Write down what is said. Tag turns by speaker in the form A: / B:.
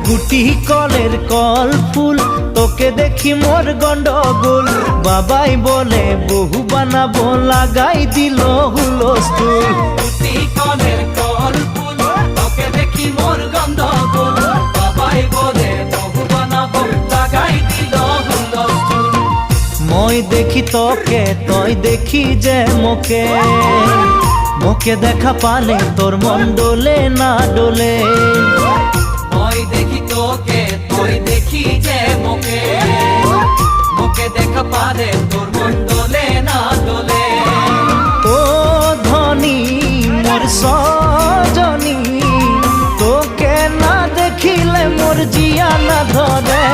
A: গুটি কলের কল ফুল, তোকে দেখি মোর গন্ডগোল। বাবাই বলে বহু বানাবো, লাগাই দিল হুলস্থুল।
B: গুটি কলের কল ফুল, তোকে দেখি মোর গন্ডগোল। বাবাই বলে বহু বানাবো, লাগাই দিল হুলস্থুল।
A: মই দেখি তোকে, তই দেখি যে মোকে, মোকে দেখা পালে তোর মন ডোলে না ডোলে।
B: মই দেখি তোকে, তুই দেখি যে মোকে, মোকে দেখা পারে তোর মন দোলে না দোলে।
A: ও ধনী মোর সজনী, তোকে না দেখিলে মোর জিয়া না ধরে।